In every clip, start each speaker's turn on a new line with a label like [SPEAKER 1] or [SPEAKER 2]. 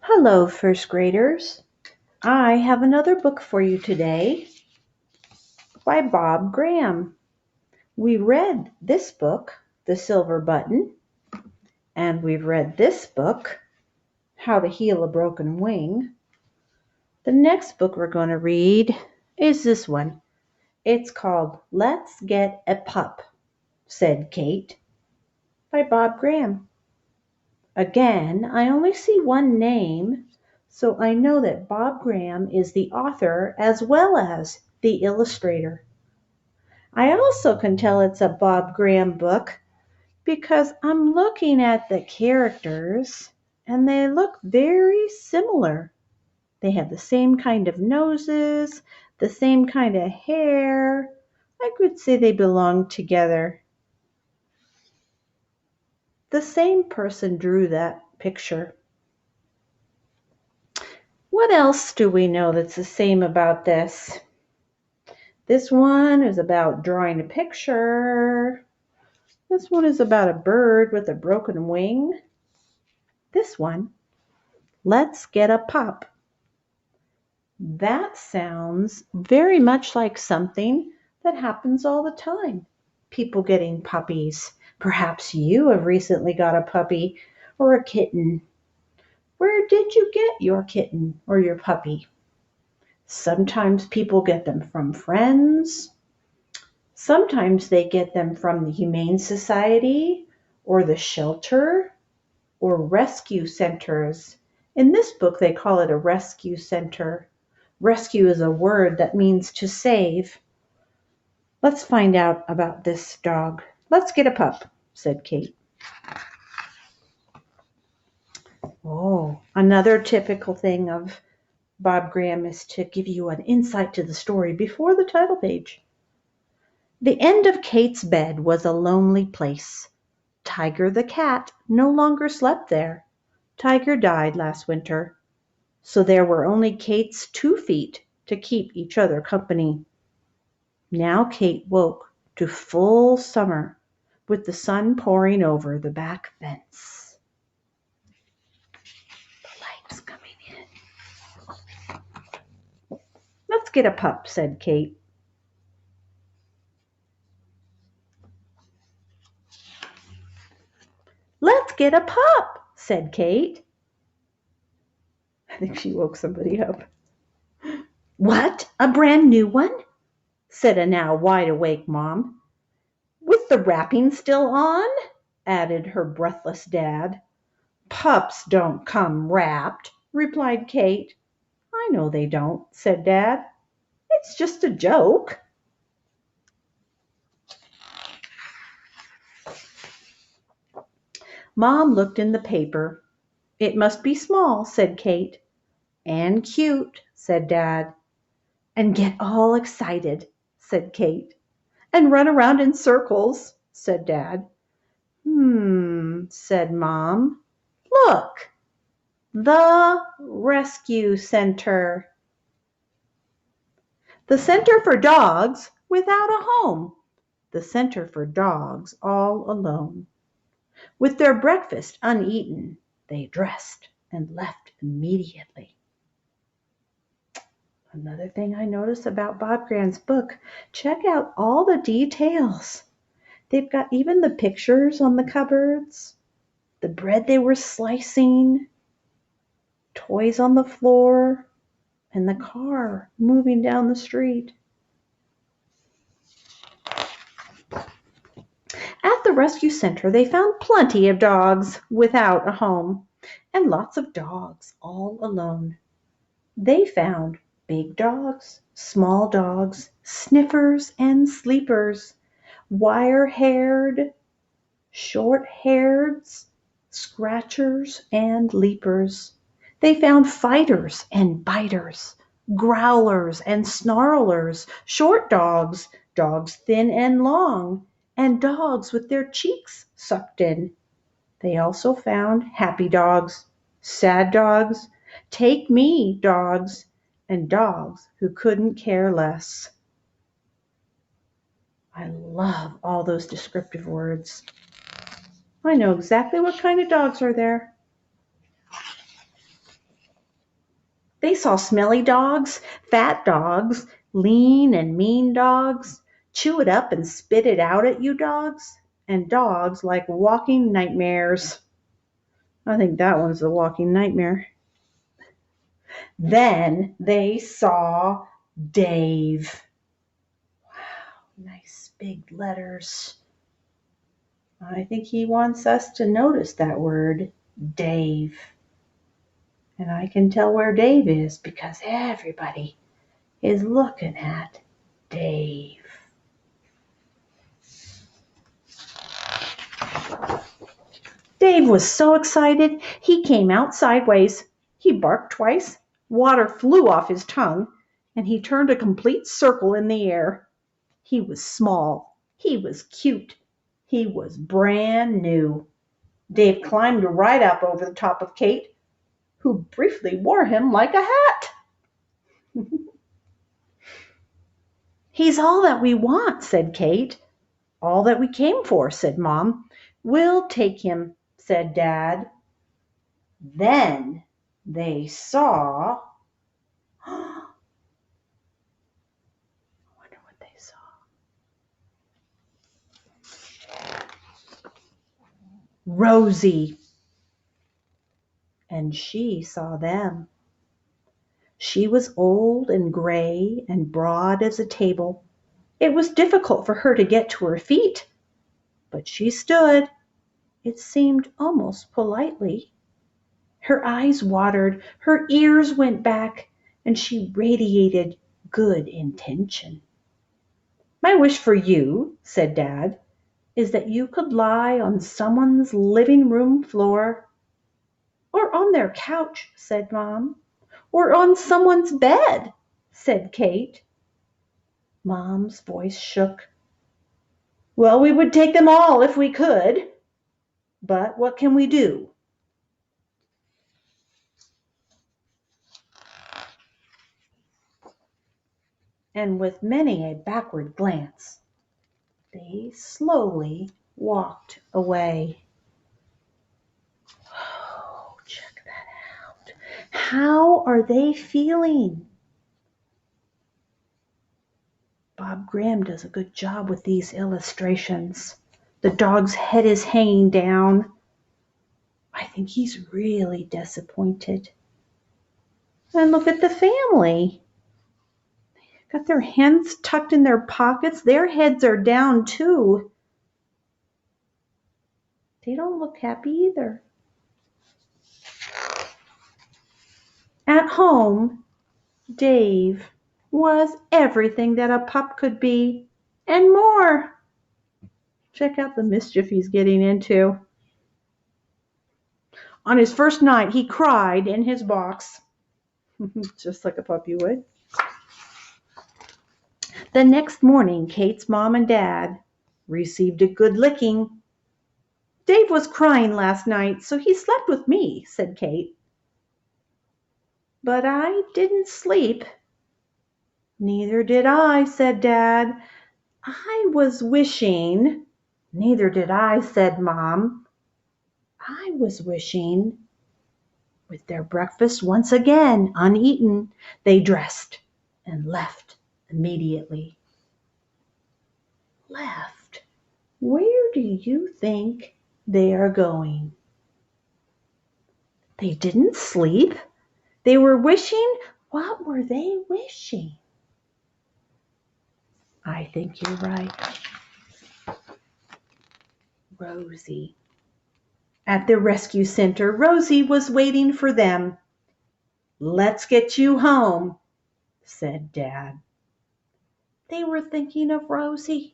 [SPEAKER 1] Hello, first graders. I have another book for you today by Bob Graham. We read this book, The Silver Button, and we've read this book, How to Heal a Broken Wing. The next book we're going to read is this one. It's called Let's Get a Pup, said Kate, by Bob Graham. Again, I only see one name, so I know that Bob Graham is the author as well as the illustrator. I also can tell it's a Bob Graham book because I'm looking at the characters and they look very similar. They have the same kind of noses, the same kind of hair. I could say they belong together. The same person drew that picture. What else do we know that's the same about this? This one is about drawing a picture. This one is about a bird with a broken wing. This one, let's get a pup. That sounds very much like something that happens all the time. People getting puppies. Perhaps you have recently got a puppy or a kitten. Where did you get your kitten or your puppy? Sometimes people get them from friends. Sometimes they get them from the Humane Society or the shelter or rescue centers. In this book, they call it a rescue center. Rescue is a word that means to save. Let's find out about this dog. Let's get a pup, said Kate. Oh, another typical thing of Bob Graham is to give you an insight to the story before the title page. The end of Kate's bed was a lonely place. Tiger the cat no longer slept there. Tiger died last winter, so there were only Kate's 2 feet to keep each other company. Now Kate woke to full summer with the sun pouring over the back fence. The light's coming in. Let's get a pup, said Kate. Let's get a pup, said Kate. I think she woke somebody up. What? A brand new one? Said a now wide awake mom. With the wrapping still on? Added her breathless dad. Pups don't come wrapped, replied Kate. I know they don't, said Dad. It's just a joke. Mom looked in the paper. It must be small, said Kate. And cute, said Dad. And get all excited, said Kate. And run around in circles, said Dad. Said Mom. Look, the rescue center. The center for dogs without a home. The center for dogs all alone. With their breakfast uneaten, they dressed and left immediately. Another thing I noticed about Bob Graham's book, check out all the details. They've got even the pictures on the cupboards, the bread they were slicing, toys on the floor, and the car moving down the street. At the rescue center, they found plenty of dogs without a home and lots of dogs all alone. They found big dogs, small dogs, sniffers and sleepers, wire-haired, short-haireds, scratchers and leapers. They found fighters and biters, growlers and snarlers, short dogs, dogs thin and long, and dogs with their cheeks sucked in. They also found happy dogs, sad dogs, take me dogs, and dogs who couldn't care less. I love all those descriptive words. I know exactly what kind of dogs are there. They saw smelly dogs, fat dogs, lean and mean dogs, chew it up and spit it out at you dogs, and dogs like walking nightmares. I think that one's the walking nightmare. Then they saw Dave. Wow, nice big letters. I think he wants us to notice that word, Dave. And I can tell where Dave is because everybody is looking at Dave. Dave was so excited, he came out sideways. He barked twice, water flew off his tongue, and he turned a complete circle in the air. He was small. He was cute. He was brand new. Dave climbed right up over the top of Kate, who briefly wore him like a hat. He's all that we want, said Kate. All that we came for, said Mom. We'll take him, said Dad. Then they saw... I wonder what they saw. Rosie. And she saw them. She was old and gray and broad as a table. It was difficult for her to get to her feet, but she stood, it seemed almost politely. Her eyes watered, her ears went back, and she radiated good intention. My wish for you, said Dad, is that you could lie on someone's living room floor. Or on their couch, said Mom. Or on someone's bed, said Kate. Mom's voice shook. Well, we would take them all if we could. But what can we do? And with many a backward glance, they slowly walked away. Oh, check that out. How are they feeling? Bob Graham does a good job with these illustrations. The dog's head is hanging down. I think he's really disappointed. And look at the family. Got their hands tucked in their pockets. Their heads are down too. They don't look happy either. At home, Dave was everything that a pup could be and more. Check out the mischief he's getting into. On his first night, he cried in his box, just like a puppy would. The next morning, Kate's mom and dad received a good licking. Dave was crying last night, so he slept with me, said Kate. But I didn't sleep. Neither did I, said Dad. I was wishing. Neither did I, said Mom. I was wishing. With their breakfast once again uneaten, they dressed and left immediately. Left? Where do you think they are going? They didn't sleep. They were wishing. What were they wishing? I think you're right. Rosie. At the rescue center, Rosie was waiting for them. Let's get you home, said Dad. They were thinking of Rosie.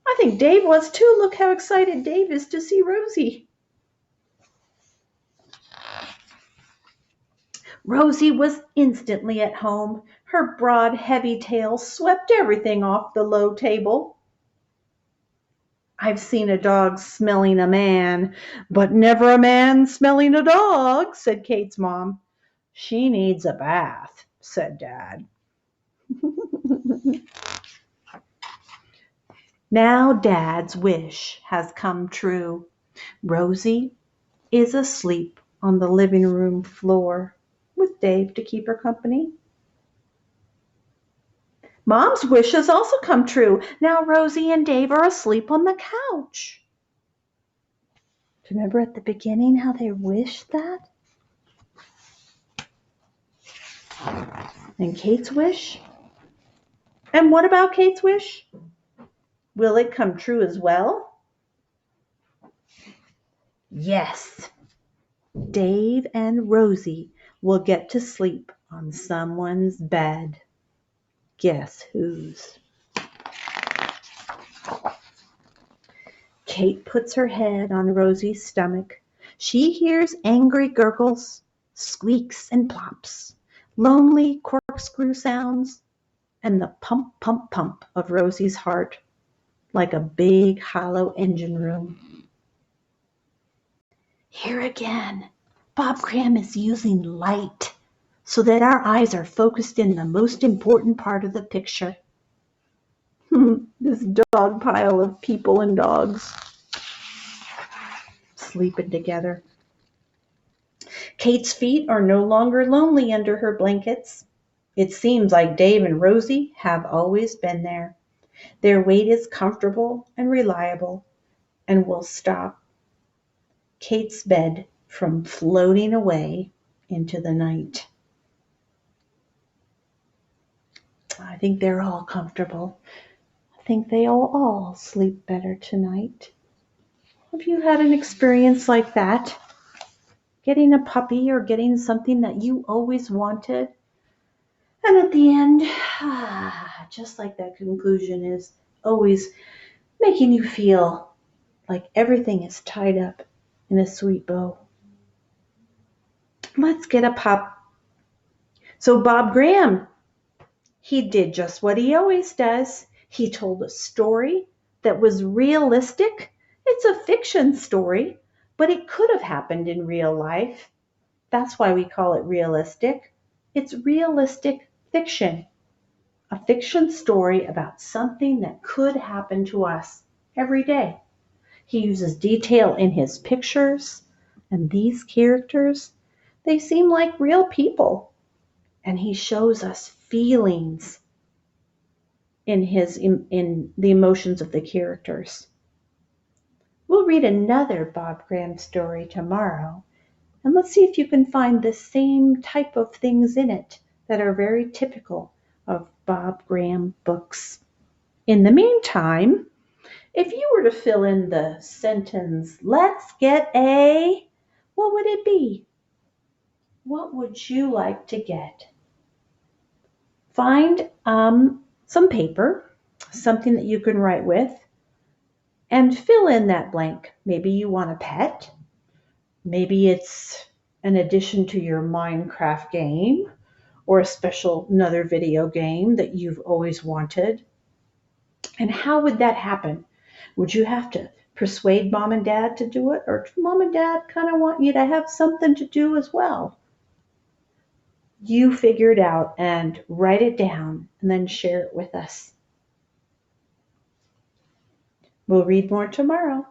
[SPEAKER 1] I think Dave was too. Look how excited Dave is to see Rosie. Rosie was instantly at home. Her broad, heavy tail swept everything off the low table. I've seen a dog smelling a man, but never a man smelling a dog, said Kate's mom. She needs a bath, said Dad. Now Dad's wish has come true. Rosie is asleep on the living room floor with with Dave to keep her company. Mom's wish has also come true. Now Rosie and Dave are asleep on the couch. Do you remember at the beginning how they wished that? And Kate's wish? And what about Kate's wish? Will it come true as well? Yes. Dave and Rosie will get to sleep on someone's bed. Guess whose? Kate puts her head on Rosie's stomach. She hears angry gurgles, squeaks and plops, lonely corkscrew sounds, and the pump, pump, pump of Rosie's heart, like a big hollow engine room. Here again, Bob Graham is using light so that our eyes are focused in the most important part of the picture. This dog pile of people and dogs sleeping together. Kate's feet are no longer lonely under her blankets. It seems like Dave and Rosie have always been there. Their weight is comfortable and reliable and will stop Kate's bed from floating away into the night. I think they're all comfortable. I think they'll all sleep better tonight. Have you had an experience like that? Getting a puppy or getting something that you always wanted? And at the end, just like that conclusion is always making you feel like everything is tied up in a sweet bow. Let's get a pup. So Bob Graham, he did just what he always does. He told a story that was realistic. It's a fiction story, but it could have happened in real life. That's why we call it realistic. It's realistic fiction. A fiction story about something that could happen to us every day. He uses detail in his pictures, and these characters, they seem like real people. And he shows us feelings in the emotions of the characters. We'll read another Bob Graham story tomorrow, and let's see if you can find the same type of things in it that are very typical of Bob Graham books. In the meantime, if you were to fill in the sentence, let's get a, what would it be? What would you like to get? Find some paper, something that you can write with, and fill in that blank. Maybe you want a pet. Maybe it's an addition to your Minecraft game or another video game that you've always wanted. And how would that happen? Would you have to persuade mom and dad to do it? Or do mom and dad kind of want you to have something to do as well? You figure it out and write it down and then share it with us. We'll read more tomorrow.